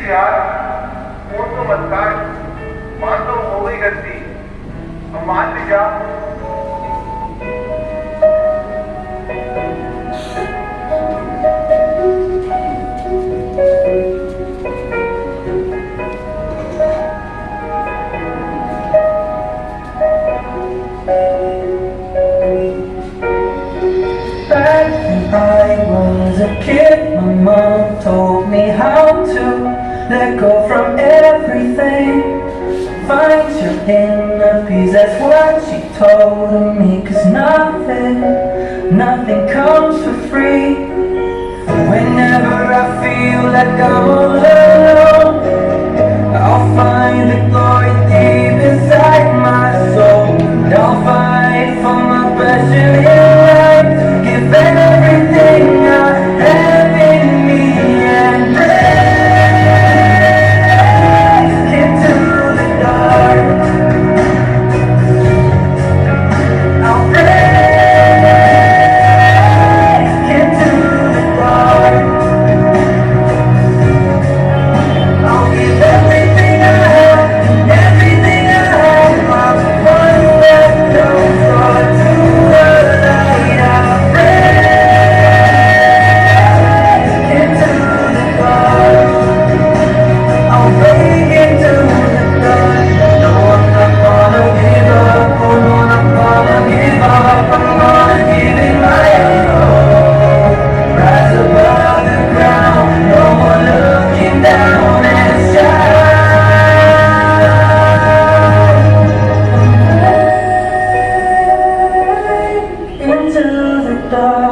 यार फोन तो मत काट, मान तो हो गई गलती, अब मान भी जा। Back when I was a kid, my mom told me how to let go from everything. Find your inner peace, that's what she told me. 'Cause nothing comes for free. Whenever I feel like I'm all alone, I'll find the glory deep inside my soul. And I'll fight for my passion in life, give everything I have in me and break into the dark. I'll break into the dark. I'll give everything I have, everything I have. I'm one that goes on to the light. I'll break into the dark. I'll break into the dark. No, I'm not gonna give up. Oh, no, I'm not gonna give up. I'm gonna give it my all. Rise above the ground. No more looking down and shine into the dark.